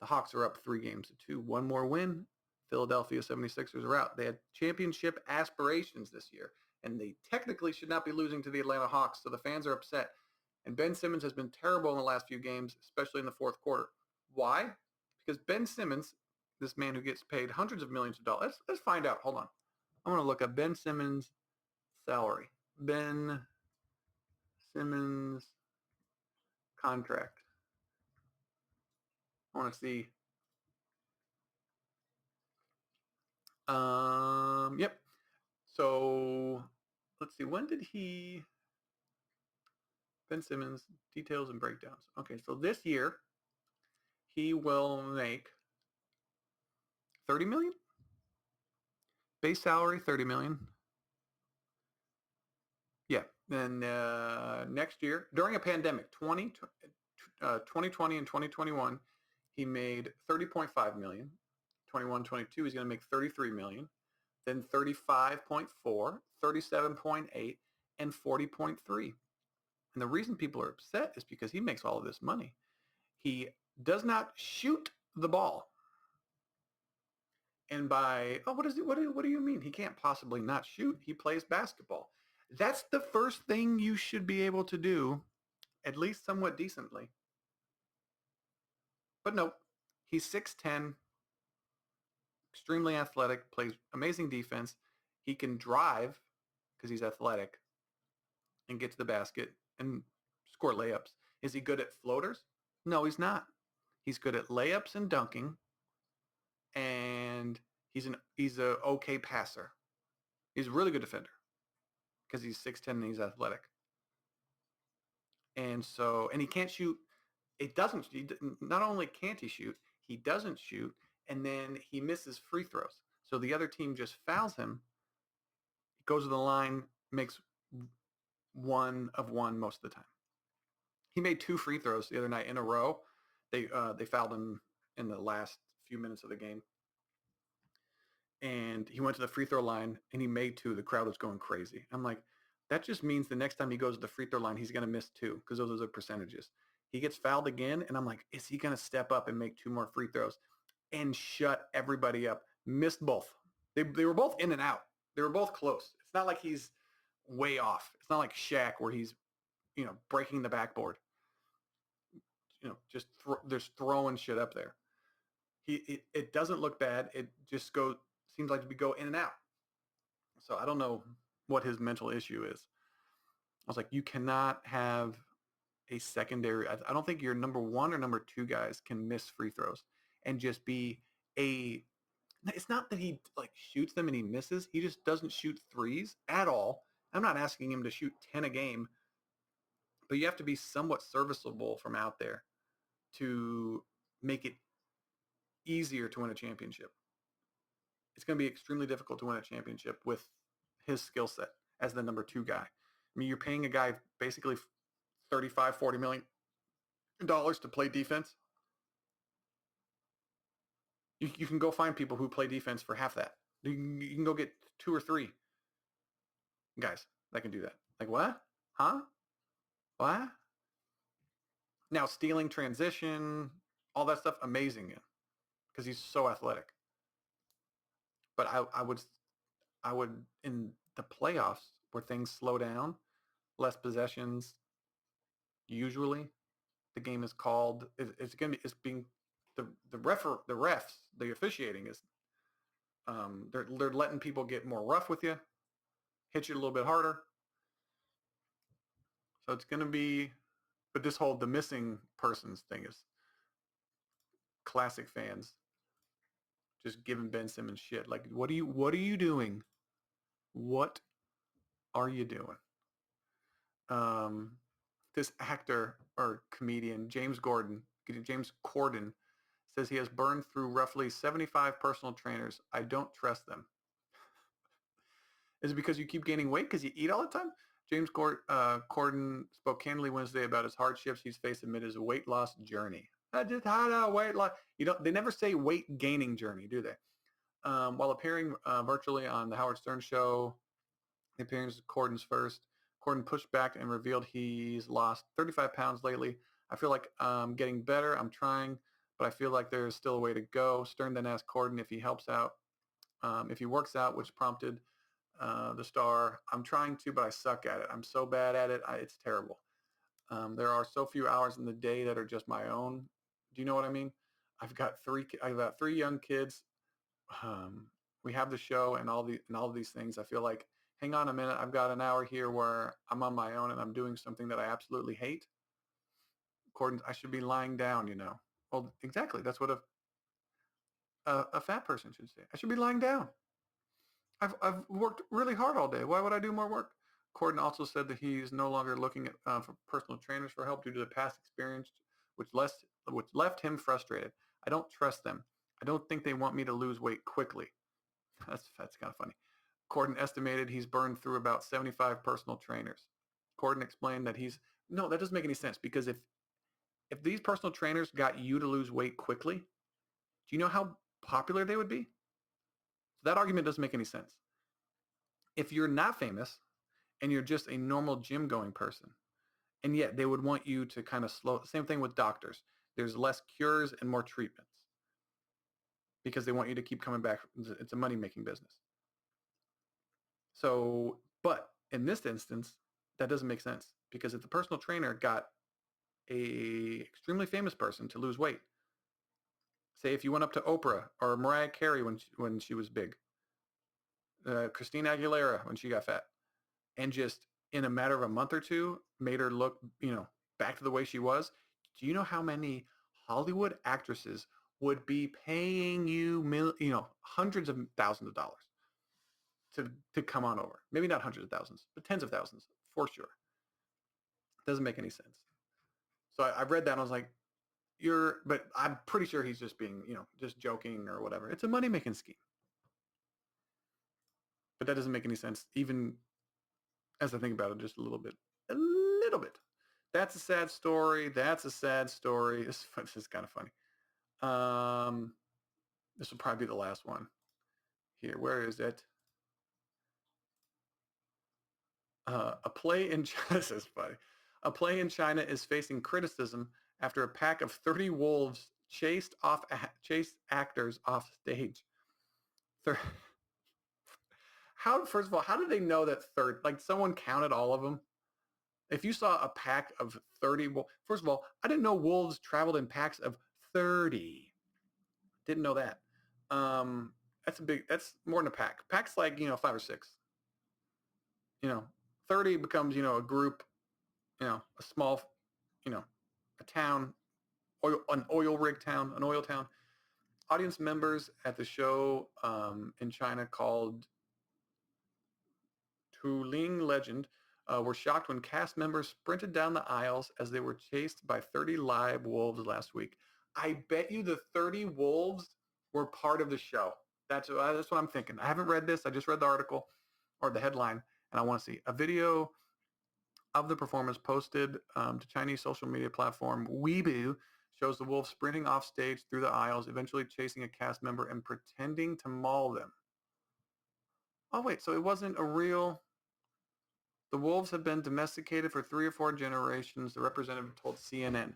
The Hawks are up 3-2. One more win, Philadelphia 76ers are out. They had championship aspirations this year, and they technically should not be losing to the Atlanta Hawks, so the fans are upset. And Ben Simmons has been terrible in the last few games, especially in the fourth quarter. Why? Because Ben Simmons, this man who gets paid hundreds of millions of dollars, let's find out. Hold on. I'm going to look up Ben Simmons' salary. Ben Simmons contract. I want to see. Yep. So let's see. When did Ben Simmons, details and breakdowns. Okay, so this year he will make 30 million. Base salary, 30 million. Yeah. Then next year, during a pandemic, 2020 and 2021, he made 30.5 million. 21, 22, he's going to make 33 million. Then 35.4, 37.8, and 40.3. And the reason people are upset is because he makes all of this money. He does not shoot the ball. And what do you mean? He can't possibly not shoot. He plays basketball. That's the first thing you should be able to do, at least somewhat decently. But no, he's 6'10", extremely athletic, plays amazing defense. He can drive because he's athletic and get to the basket and score layups. Is he good at floaters? No, he's not. He's good at layups and dunking, and he's a okay passer. He's a really good defender because he's 6'10" and he's athletic. And so, and he can't shoot. It doesn't. Not only can't he shoot, he doesn't shoot, and then he misses free throws. So the other team just fouls him. He goes to the line, makes one of one most of the time. He made 2 free throws the other night in a row. They fouled him in the last few minutes of the game, and he went to the free throw line and he made 2. The crowd was going crazy. I'm like, that just means the next time he goes to the free throw line, he's going to miss 2 because those are the percentages. He gets fouled again, and I'm like, is he going to step up and make 2 more free throws and shut everybody up? Missed both. They were both in and out. They were both close. It's not like he's way off. It's not like Shaq where he's, breaking the backboard. Just there's throwing shit up there. It doesn't look bad. It just seems like to go in and out. So I don't know what his mental issue is. I was like, you cannot have a secondary. I don't think your number 1 or number 2 guys can miss free throws and just be a. It's not that he like shoots them and he misses. He just doesn't shoot threes at all. I'm not asking him to shoot 10 a game, but you have to be somewhat serviceable from out there to make it easier to win a championship. It's going to be extremely difficult to win a championship with his skill set as the number 2 guy. I mean, you're paying a guy basically $35-40 million to play defense. You can go find people who play defense for half that. You can go get 2 or 3 guys that can do that. Like, what? Huh? What? Now, stealing transition, all that stuff, amazing because he's so athletic. But I would in the playoffs where things slow down, less possessions. Usually, the game is called. It's being the refs, the officiating is. They're letting people get more rough with you, hit you a little bit harder. So it's going to be, but the missing persons thing is classic fans just giving Ben Simmons shit. Like, what are you doing? What are you doing? This actor or comedian, James Corden, says he has burned through roughly 75 personal trainers. I don't trust them. Is it because you keep gaining weight because you eat all the time? James Corden spoke candidly Wednesday about his hardships he's faced amid his weight loss journey. I just had a weight loss. They never say weight gaining journey, do they? While appearing virtually on the Howard Stern show, the appearance of Corden's first. Corden pushed back and revealed he's lost 35 pounds lately. I feel like I'm getting better. I'm trying, but I feel like there's still a way to go. Stern then asked Corden if he helps out, if he works out, which prompted the star, I'm trying to, but I suck at it. I'm so bad at it. It's terrible. There are so few hours in the day that are just my own. Do you know what I mean? I've got 3 young kids. We have the show and all of these things. I feel like, hang on a minute, I've got an hour here where I'm on my own and I'm doing something that I absolutely hate. According, I should be lying down, Well, exactly. That's what a fat person should say. I should be lying down. I've worked really hard all day. Why would I do more work? Corden also said that he's no longer looking at for personal trainers for help due to the past experience, which left him frustrated. I don't trust them. I don't think they want me to lose weight quickly. That's kind of funny. Corden estimated he's burned through about 75 personal trainers. Corden explained that that doesn't make any sense because if these personal trainers got you to lose weight quickly, do you know how popular they would be? So that argument doesn't make any sense. If you're not famous and you're just a normal gym going person, and yet they would want you to kind of slow, same thing with doctors. There's less cures and more treatments because they want you to keep coming back. It's a money-making business. So, but in this instance, that doesn't make sense because if the personal trainer got a extremely famous person to lose weight, say if you went up to Oprah or Mariah Carey when she was big, Christina Aguilera when she got fat, and just in a matter of a month or two made her look, back to the way she was, Do you know how many Hollywood actresses would be paying you, hundreds of thousands of dollars to come on over? Maybe not hundreds of thousands, but tens of thousands for sure. Doesn't make any sense. So I read that and I was like, but I'm pretty sure he's just being, just joking or whatever. It's a money-making scheme. But that doesn't make any sense, even as I think about it just a little bit. A little bit. That's a sad story. That's a sad story. This is kind of funny. This will probably be the last one. Here, where is it? A play in China, this is funny. A play in China is facing criticism after a pack of 30 wolves chased actors off stage. First of all, how did they know that like someone counted all of them? If you saw a pack of 30, first of all, I didn't know wolves traveled in packs of 30. Didn't know that. That's more than a pack. Pack's like, 5 or 6. 30 becomes, a group, a small, a town, an oil rig town, an oil town. Audience members at the show in China called Tuling Legend were shocked when cast members sprinted down the aisles as they were chased by 30 live wolves last week. I bet you the 30 wolves were part of the show. That's what I'm thinking. I haven't read this. I just read the article or the headline, and I want to see a video of the performance posted to Chinese social media platform Weibo shows the wolves sprinting off stage through the aisles, eventually chasing a cast member and pretending to maul them. Oh, wait, so it wasn't a real... The wolves have been domesticated for 3 or 4 generations, the representative told CNN.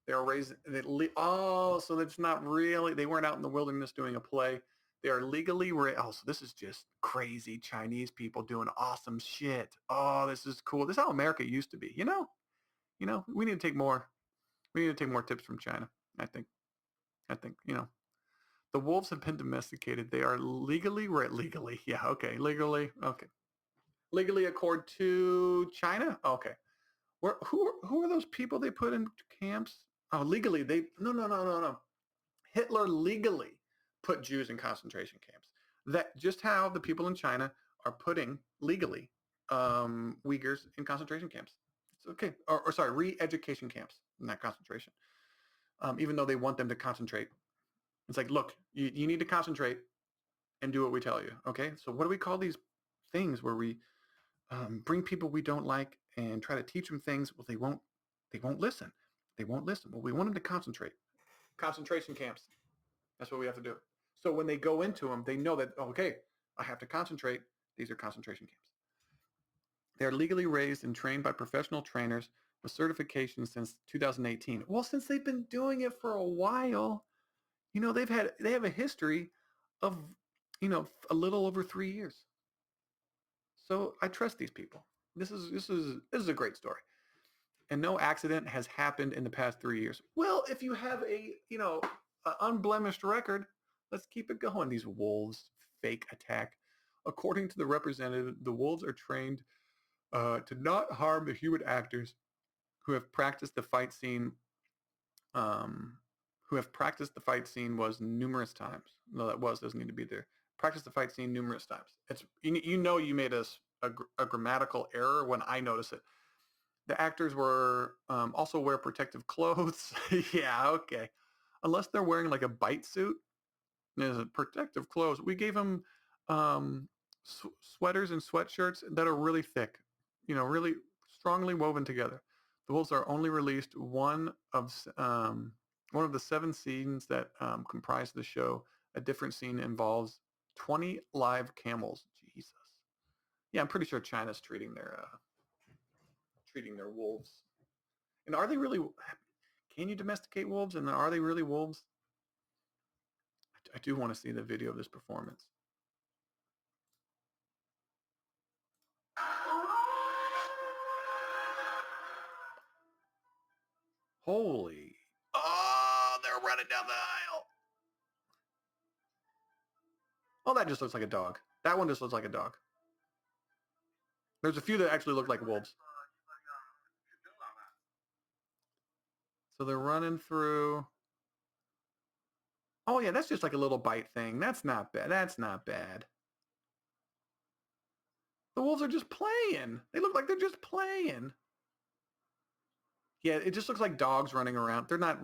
They are raised... so it's not really... They weren't out in the wilderness doing a play. They are legally raised... Oh, so this is just crazy Chinese people doing awesome shit. Oh, this is cool. This is how America used to be, we need to take more... We need to take more tips from China, I think, The wolves have been domesticated. They are legally, legally accord to China? Okay. Who are those people they put in camps? Oh, legally, no. Hitler legally put Jews in concentration camps. That just how the people in China are putting legally Uyghurs in concentration camps. It's okay. Or sorry, re-education camps, not concentration. Even though they want them to concentrate. It's like, look, you need to concentrate and do what we tell you. Okay. So what do we call these things where we bring people we don't like and try to teach them things? Well, they won't listen. They won't listen. Well, we want them to concentrate. Concentration camps. That's what we have to do. So when they go into them, they know that, okay, I have to concentrate. These are concentration camps. They are legally raised and trained by professional trainers with certification since 2018. Well, since they've been doing it for a while, they have a history of, a little over 3 years. So I trust these people. This is a great story. And no accident has happened in the past 3 years. Well, if you have a unblemished record, let's keep it going. These wolves fake attack. According to the representative, the wolves are trained to not harm the human actors who have practiced the fight scene. Was numerous times. No, doesn't need to be there. Practice the fight scene numerous times. It's you made a grammatical error when I notice it. The actors were also wear protective clothes. Yeah, okay. Unless they're wearing like a bite suit, there's protective clothes. We gave them sweaters and sweatshirts that are really thick, really strongly woven together. The wolves are only released one of the 7 scenes that comprise the show. A different scene involves 20 live camels. Jesus. Yeah, I'm pretty sure China's treating their wolves. And are they really? Can you domesticate wolves? And are they really wolves? I do want to see the video of this performance. Holy. Oh, they're running down the aisle. Oh, that just looks like a dog. That one just looks like a dog. There's a few that actually look like wolves. So they're running through. Oh yeah, that's just like a little bite thing. That's not bad. That's not bad. The wolves are just playing. They look like they're just playing. Yeah, it just looks like dogs running around. They're not.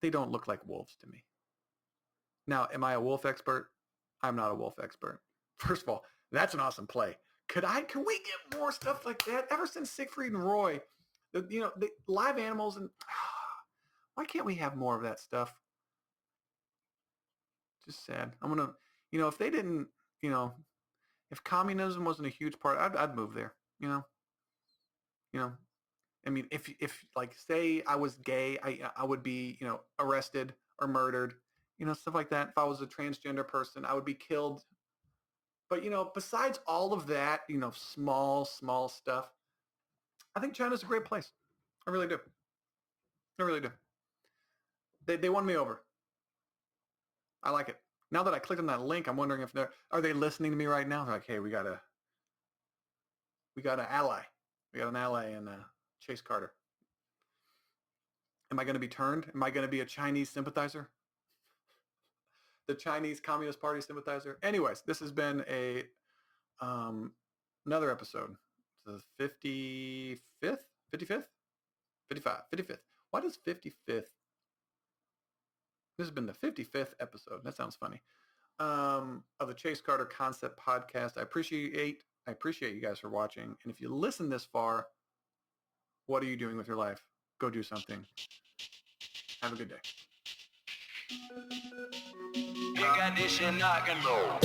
They don't look like wolves to me. Now, am I a wolf expert? I'm not a wolf expert. First of all, that's an awesome play. Could we get more stuff like that? Ever since Siegfried and Roy, the live animals and why can't we have more of that stuff? Just sad. I'm gonna, if they didn't, you know, if communism wasn't a huge part, I'd move there. You know. I mean, if like say I was gay, I would be arrested or murdered, stuff like that. If I was a transgender person, I would be killed. But besides all of that, small stuff, I think China's a great place. I really do. I really do. They won me over. I like it. Now that I clicked on that link, I'm wondering if are they listening to me right now? They're like, hey, we got an ally. We got an ally in Chase Carter. Am I going to be turned? Am I going to be a Chinese sympathizer? The Chinese Communist Party sympathizer? Anyways, this has been another episode. The 55th? 55th. What is 55th? This has been the 55th episode. That sounds funny. Of the Chase Carter Concept Podcast. I appreciate you guys for watching. And if you listen this far, what are you doing with your life? Go do something. Have a good day. You got this shit knocking, bro.